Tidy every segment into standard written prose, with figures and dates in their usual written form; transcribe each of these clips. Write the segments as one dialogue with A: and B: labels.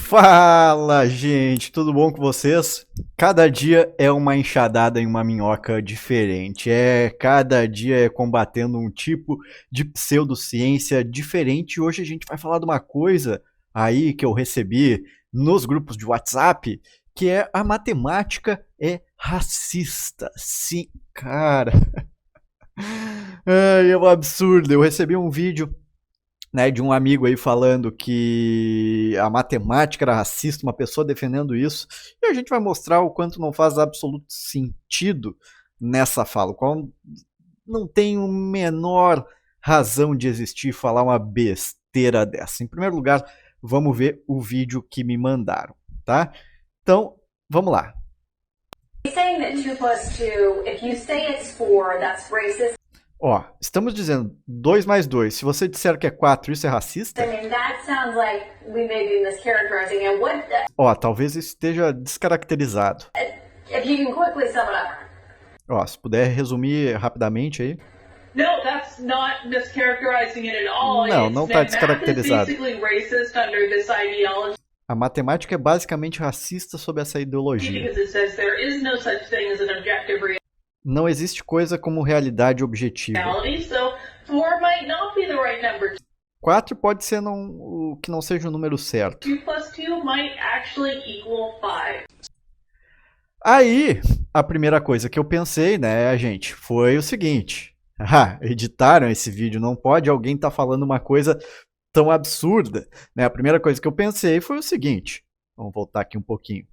A: Fala, gente, tudo bom com vocês? Cada dia é uma enxadada em uma minhoca diferente. Cada dia é combatendo um tipo de pseudociência diferente. Hoje a gente vai falar de uma coisa aí que eu recebi nos grupos de WhatsApp, que é a matemática é racista. Sim, cara. É um absurdo. Eu recebi um vídeo, né, de um amigo aí falando que a matemática era racista, uma pessoa defendendo isso, e a gente vai mostrar o quanto não faz absoluto sentido nessa fala, o qual não tem a menor razão de existir falar uma besteira dessa. Em primeiro lugar, vamos ver o vídeo que me mandaram, tá? Então, vamos lá.
B: Saying that 2 plus 2, if you say it's 4, that's racist.
A: Ó, estamos dizendo 2 mais 2. Se você disser que é 4, isso é racista?
B: I mean, that sounds like we may be mischaracterizing it.
A: Ó, talvez isso esteja descaracterizado.
B: If you can quickly sum it up.
A: Ó, se puder resumir rapidamente aí.
C: No, that's not mischaracterizing it at all.
A: Não está
C: Math is
A: descaracterizado.
C: basically racist under this ideology
A: A matemática é basicamente racista sob essa ideologia.
C: because it says there is no such thing as an objective
A: Não existe coisa como realidade objetiva.
C: reality, so 4 might not be the right number.
A: 4 pode ser o que não seja o número certo.
C: 2 plus 2 might actually equal 5.
A: Aí, a primeira coisa que eu pensei, né, gente, foi o seguinte. Editaram esse vídeo, não pode alguém estar falando uma coisa tão absurda, né? A primeira coisa que eu pensei foi o seguinte. Vamos voltar aqui um pouquinho.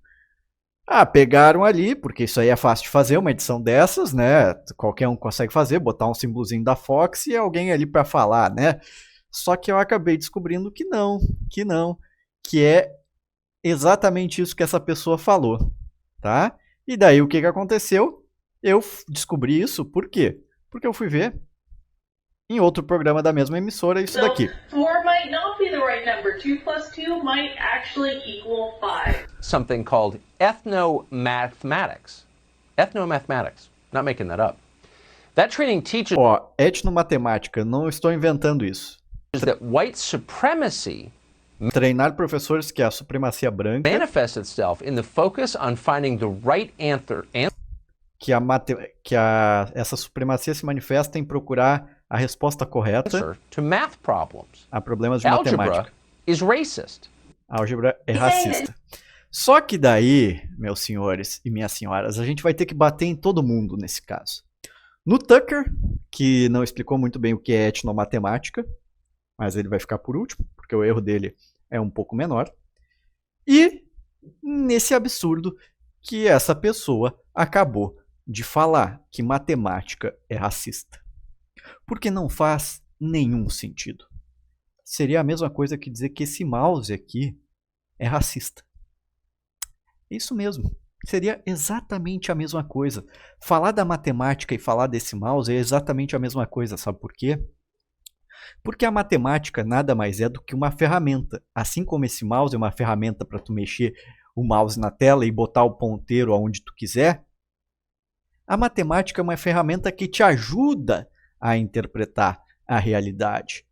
A: Pegaram ali, porque isso aí é fácil de fazer, uma edição dessas, né? Qualquer um consegue fazer, botar um símbolozinho da Fox e alguém ali para falar, né? Só que eu acabei descobrindo que não, que é exatamente isso que essa pessoa falou, tá? E daí o que aconteceu? Eu descobri isso, por quê? Porque eu fui ver em outro programa da mesma emissora isso
C: So
A: daqui.
C: 4 might not be the right number. 2 plus 2 might actually equal 5.
D: Something called ethnomathematics. Ethnomathematics. Not making that up. That training teaches
A: Ó, etnomatemática, não estou inventando isso.
D: that white supremacy
A: Treinar professores que é a supremacia branca,
D: manifests itself in the focus on finding the right answer
A: essa supremacia se manifesta em procurar a resposta correta
D: to math problems.
A: a problemas de
D: Algebra
A: matemática.
D: is racist.
A: A álgebra é racista. Só que daí, meus senhores e minhas senhoras, a gente vai ter que bater em todo mundo nesse caso. No Tucker, que não explicou muito bem o que é etnomatemática, mas ele vai ficar por último, porque o erro dele é um pouco menor. E nesse absurdo que essa pessoa acabou de falar, que matemática é racista. Porque não faz nenhum sentido. Seria a mesma coisa que dizer que esse mouse aqui é racista. Isso mesmo. Seria exatamente a mesma coisa. Falar da matemática e falar desse mouse é exatamente a mesma coisa, sabe por quê? Porque a matemática nada mais é do que uma ferramenta. Assim como esse mouse é uma ferramenta para tu mexer o mouse na tela e botar o ponteiro aonde tu quiser, a matemática é uma ferramenta que te ajuda a interpretar a realidade.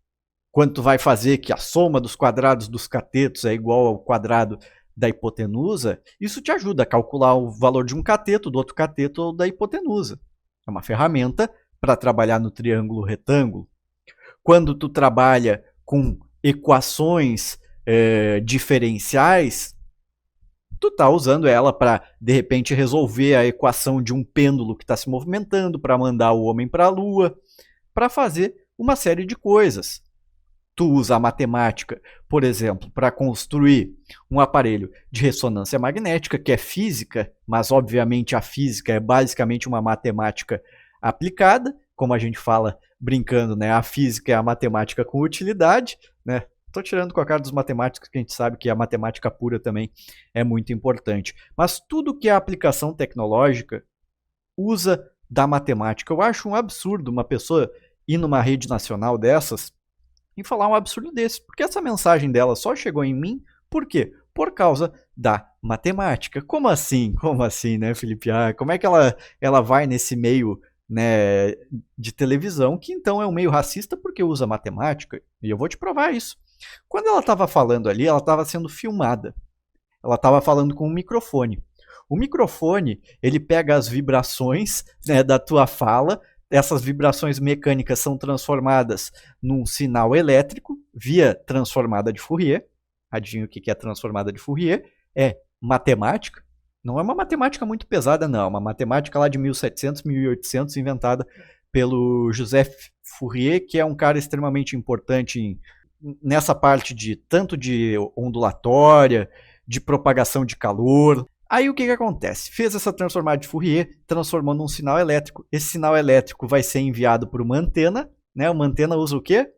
A: Quando tu vai fazer que a soma dos quadrados dos catetos é igual ao quadrado da hipotenusa, isso te ajuda a calcular o valor de um cateto, do outro cateto ou da hipotenusa. É uma ferramenta para trabalhar no triângulo retângulo. Quando tu trabalha com equações diferenciais, tu está usando ela para, de repente, resolver a equação de um pêndulo que está se movimentando, para mandar o homem para a Lua, para fazer uma série de coisas. Tu usa a matemática, por exemplo, para construir um aparelho de ressonância magnética, que é física, mas obviamente a física é basicamente uma matemática aplicada, como a gente fala brincando, né? A física é a matemática com utilidade, né? Estou tirando com a cara dos matemáticos, que a gente sabe que a matemática pura também é muito importante. Mas tudo que é aplicação tecnológica usa da matemática. Eu acho um absurdo uma pessoa ir numa rede nacional dessas e falar um absurdo desse, porque essa mensagem dela só chegou em mim, por quê? Por causa da matemática. Como assim? Como assim, né, Felipe? Como é que ela vai nesse meio, né, de televisão, que então é um meio racista porque usa matemática? E eu vou te provar isso. Quando ela estava falando ali, ela estava sendo filmada. Ela estava falando com um microfone. O microfone, ele pega as vibrações, né, da tua fala, essas vibrações mecânicas são transformadas num sinal elétrico via transformada de Fourier. Adivinha o que é transformada de Fourier? É matemática. Não é uma matemática muito pesada, não. É uma matemática lá de 1700, 1800, inventada pelo Joseph Fourier, que é um cara extremamente importante nessa parte de tanto de ondulatória, de propagação de calor. Aí o que acontece? Fez essa transformada de Fourier, transformou num sinal elétrico. Esse sinal elétrico vai ser enviado por uma antena, né? Uma antena usa o quê?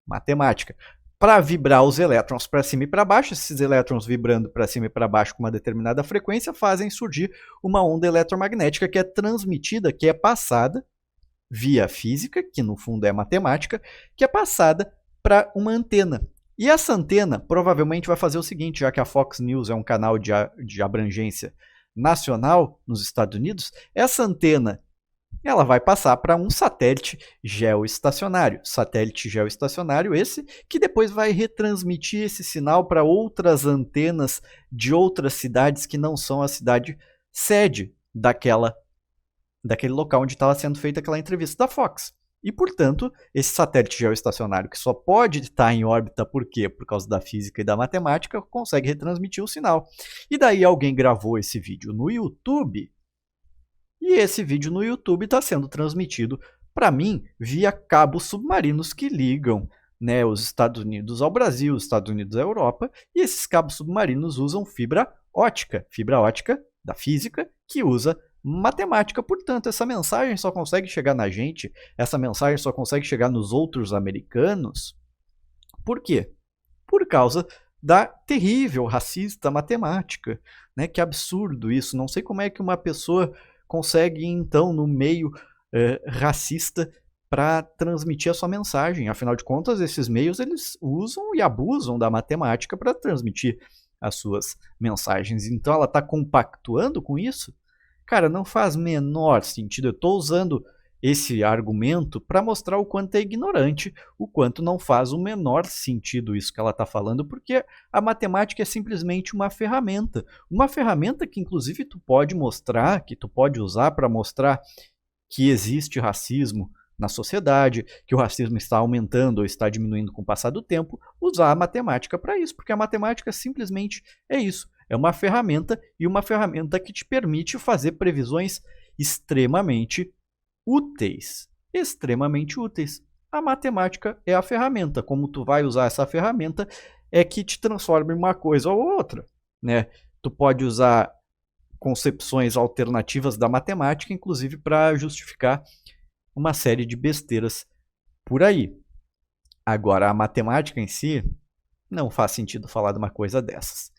A: Matemática. Para vibrar os elétrons para cima e para baixo, esses elétrons vibrando para cima e para baixo com uma determinada frequência fazem surgir uma onda eletromagnética que é transmitida, que é passada via física, que no fundo é matemática, que é passada para uma antena. E essa antena provavelmente vai fazer o seguinte, já que a Fox News é um canal de abrangência nacional nos Estados Unidos, essa antena ela vai passar para um satélite geoestacionário. Satélite geoestacionário esse que depois vai retransmitir esse sinal para outras antenas de outras cidades que não são a cidade sede daquele local onde estava sendo feita aquela entrevista da Fox. E, portanto, esse satélite geoestacionário, que só pode estar em órbita, por quê? Por causa da física e da matemática, consegue retransmitir o sinal. E daí alguém gravou esse vídeo no YouTube, e esse vídeo no YouTube está sendo transmitido, para mim, via cabos submarinos que ligam, né, os Estados Unidos ao Brasil, os Estados Unidos à Europa, e esses cabos submarinos usam fibra ótica da física, que usa matemática. Portanto, essa mensagem só consegue chegar na gente, essa mensagem só consegue chegar nos outros americanos. Por quê? Por causa da terrível racista matemática, né? Que absurdo isso. Não sei como é que uma pessoa consegue, então, no meio racista, para transmitir a sua mensagem. Afinal de contas, esses meios eles usam e abusam da matemática para transmitir as suas mensagens. Então, ela está compactuando com isso? Cara, não faz menor sentido. Eu estou usando esse argumento para mostrar o quanto é ignorante, o quanto não faz o menor sentido isso que ela está falando, porque a matemática é simplesmente uma ferramenta que inclusive tu pode mostrar, que tu pode usar para mostrar que existe racismo na sociedade, que o racismo está aumentando ou está diminuindo com o passar do tempo, usar a matemática para isso, porque a matemática simplesmente é isso. É uma ferramenta, e uma ferramenta que te permite fazer previsões extremamente úteis. Extremamente úteis. A matemática é a ferramenta. Como tu vai usar essa ferramenta é que te transforma em uma coisa ou outra, né? Tu pode usar concepções alternativas da matemática, inclusive para justificar uma série de besteiras por aí. Agora, a matemática em si, não faz sentido falar de uma coisa dessas.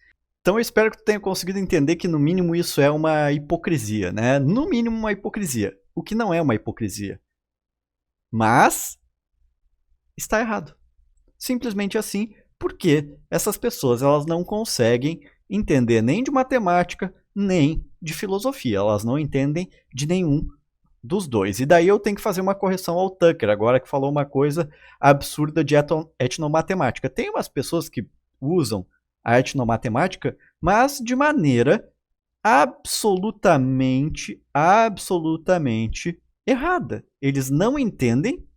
A: Então eu espero que tu tenha conseguido entender que no mínimo isso é uma hipocrisia, né? No mínimo uma hipocrisia, o que não é uma hipocrisia. Mas está errado. Simplesmente assim, porque essas pessoas elas não conseguem entender nem de matemática, nem de filosofia. Elas não entendem de nenhum dos dois. E daí eu tenho que fazer uma correção ao Tucker, agora que falou uma coisa absurda de etnomatemática. Tem umas pessoas que usam a etnomatemática, mas de maneira absolutamente errada. Eles não entendem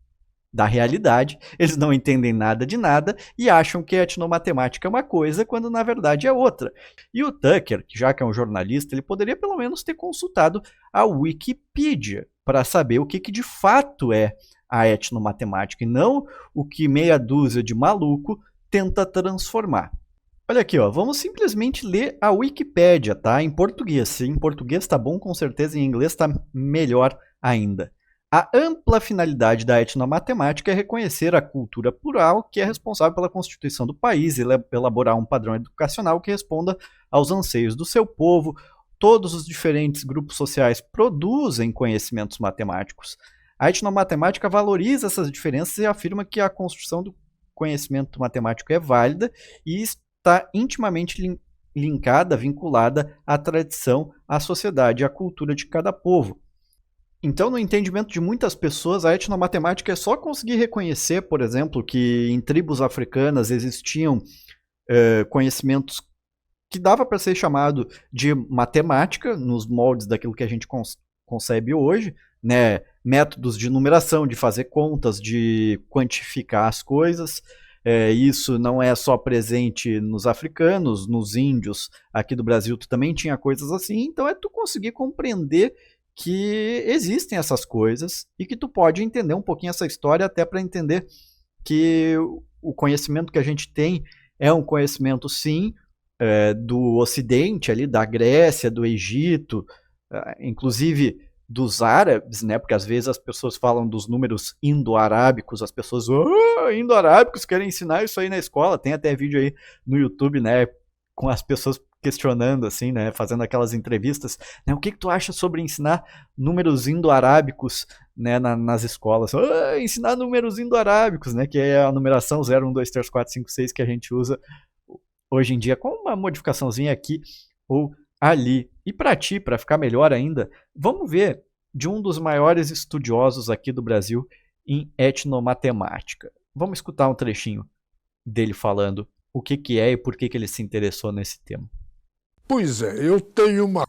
A: da realidade, eles não entendem nada de nada e acham que a etnomatemática é uma coisa, quando na verdade é outra. E o Tucker, já que é um jornalista, ele poderia pelo menos ter consultado a Wikipedia para saber o que de fato é a etnomatemática e não o que meia dúzia de maluco tenta transformar. Olha aqui, ó, vamos simplesmente ler a Wikipédia, tá? Em português. Se em português tá bom, com certeza em inglês tá melhor ainda. A ampla finalidade da etnomatemática é reconhecer a cultura plural que é responsável pela constituição do país e elaborar um padrão educacional que responda aos anseios do seu povo. Todos os diferentes grupos sociais produzem conhecimentos matemáticos. A etnomatemática valoriza essas diferenças e afirma que a construção do conhecimento matemático é válida e está intimamente linkada, vinculada à tradição, à sociedade e à cultura de cada povo. Então, no entendimento de muitas pessoas, a etnomatemática é só conseguir reconhecer, por exemplo, que em tribos africanas existiam conhecimentos que dava para ser chamado de matemática, nos moldes daquilo que a gente concebe hoje, né? Métodos de numeração, de fazer contas, de quantificar as coisas. Isso não é só presente nos africanos, nos índios, aqui do Brasil tu também tinha coisas assim, então é tu conseguir compreender que existem essas coisas e que tu pode entender um pouquinho essa história até para entender que o conhecimento que a gente tem é um conhecimento, sim, do Ocidente, ali, da Grécia, do Egito, inclusive dos árabes, né? Porque às vezes as pessoas falam dos números indo-arábicos, as pessoas, indo-arábicos, querem ensinar isso aí na escola. Tem até vídeo aí no YouTube, né? Com as pessoas questionando, assim, né? Fazendo aquelas entrevistas, né? O que tu acha sobre ensinar números indo-arábicos, né? Nas escolas? Ensinar números indo-arábicos, né? Que é a numeração 0, 1, 2, 3, 4, 5, 6 que a gente usa hoje em dia, com uma modificaçãozinha aqui ou ali. E para ti, para ficar melhor ainda, vamos ver de um dos maiores estudiosos aqui do Brasil em etnomatemática. Vamos escutar um trechinho dele falando o que é e por que ele se interessou nesse tema.
E: Pois é, eu tenho uma...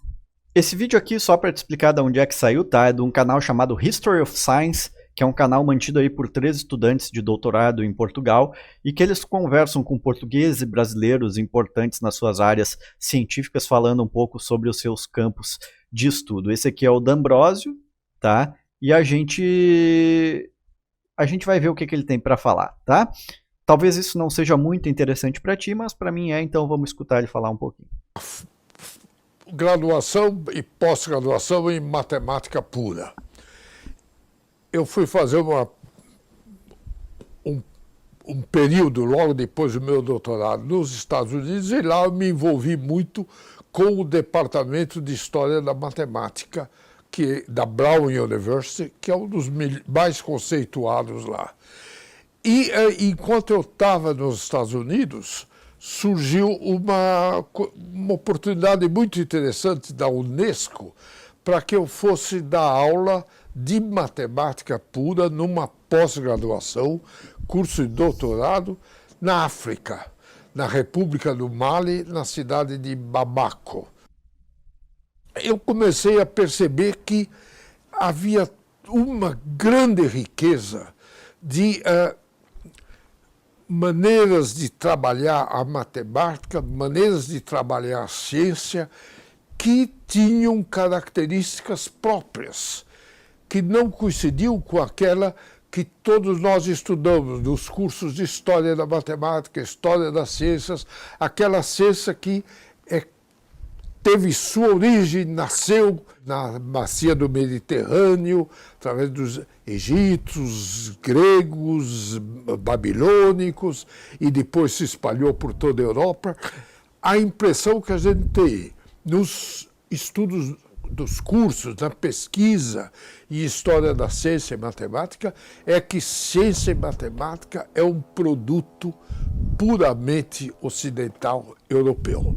A: Esse vídeo aqui, só para te explicar de onde é que saiu, tá? É de um canal chamado History of Science, que é um canal mantido aí por 3 estudantes de doutorado em Portugal, e que eles conversam com portugueses e brasileiros importantes nas suas áreas científicas, falando um pouco sobre os seus campos de estudo. Esse aqui é o D'Ambrosio, tá? E a gente vai ver o que ele tem para falar, tá? Talvez isso não seja muito interessante para ti, mas para mim é, então vamos escutar ele falar um pouquinho.
E: Graduação e pós-graduação em matemática pura. Eu fui fazer um período logo depois do meu doutorado nos Estados Unidos e lá eu me envolvi muito com o Departamento de História da Matemática da Brown University, que é um dos mais conceituados lá. E enquanto eu estava nos Estados Unidos, surgiu uma oportunidade muito interessante da Unesco para que eu fosse dar aula de matemática pura numa pós-graduação, curso de doutorado, na África, na República do Mali, na cidade de Bamako. Eu comecei a perceber que havia uma grande riqueza de maneiras de trabalhar a matemática, maneiras de trabalhar a ciência, que tinham características próprias, que não coincidiam com aquela que todos nós estudamos nos cursos de História da Matemática, História das Ciências, aquela ciência que teve sua origem, nasceu na bacia do Mediterrâneo, através dos egípcios, gregos, babilônicos, e depois se espalhou por toda a Europa. A impressão que a gente tem nos estudos dos cursos, na pesquisa e história da ciência e matemática, é que ciência e matemática é um produto puramente ocidental europeu.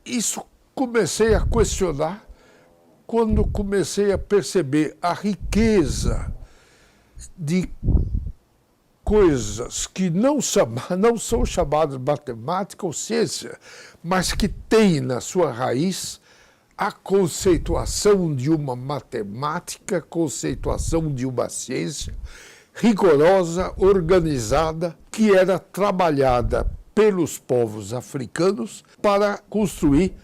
E: Isso comecei a questionar quando comecei a perceber a riqueza de coisas que não são chamadas matemática ou ciência, mas que têm na sua raiz a conceituação de uma matemática, conceituação de uma ciência rigorosa, organizada, que era trabalhada pelos povos africanos para construir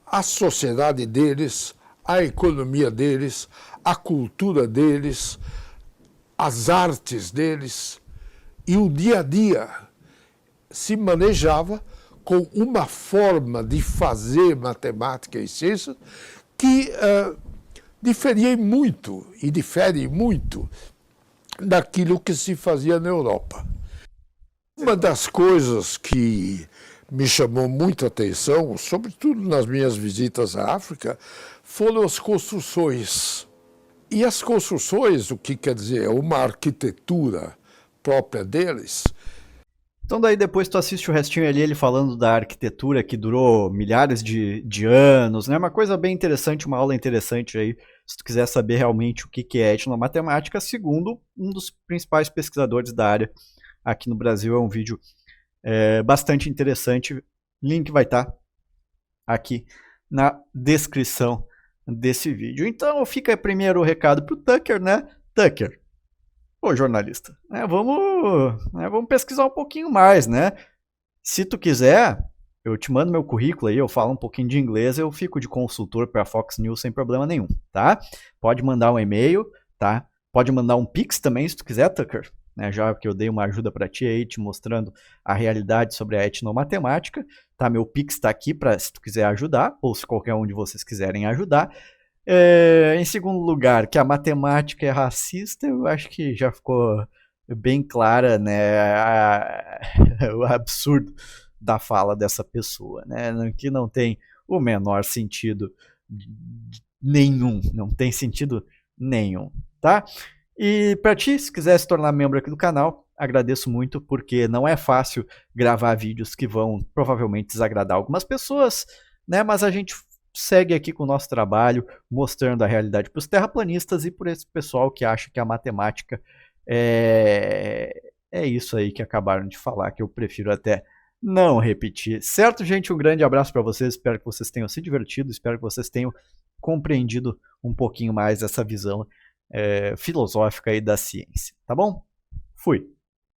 E: a sociedade deles, a economia deles, a cultura deles, as artes deles, e o dia a dia se manejava com uma forma de fazer matemática e ciência que diferia muito e difere muito daquilo que se fazia na Europa. Uma das coisas que me chamou muita atenção, sobretudo nas minhas visitas à África, foram as construções. E as construções, o que quer dizer? Uma arquitetura própria deles.
A: Então daí depois tu assiste o restinho ali, ele falando da arquitetura que durou milhares de anos, né? Uma coisa bem interessante, uma aula interessante aí, se tu quiser saber realmente o que é etnomatemática, segundo um dos principais pesquisadores da área aqui no Brasil. É um vídeo bastante interessante, link vai estar aqui na descrição desse vídeo. Então fica primeiro o recado pro Tucker, né? Tucker, ô jornalista, vamos pesquisar um pouquinho mais, né? Se tu quiser, eu te mando meu currículo aí, eu falo um pouquinho de inglês, eu fico de consultor para Fox News sem problema nenhum, tá? Pode mandar um e-mail, tá? Pode mandar um Pix também, se tu quiser, Tucker, né? Já que eu dei uma ajuda para ti aí, te mostrando a realidade sobre a etnomatemática, tá? Meu Pix está aqui para se tu quiser ajudar, ou se qualquer um de vocês quiserem ajudar. Em segundo lugar, que a matemática é racista, eu acho que já ficou bem clara, né, o absurdo da fala dessa pessoa, né, que não tem o menor sentido nenhum, não tem sentido nenhum, tá? E para ti, se quiser se tornar membro aqui do canal, agradeço muito, porque não é fácil gravar vídeos que vão provavelmente desagradar algumas pessoas, né, mas a gente segue aqui com o nosso trabalho, mostrando a realidade para os terraplanistas e por esse pessoal que acha que a matemática é isso aí que acabaram de falar, que eu prefiro até não repetir. Certo, gente? Um grande abraço para vocês, espero que vocês tenham se divertido, espero que vocês tenham compreendido um pouquinho mais essa visão filosófica aí da ciência, tá bom? Fui!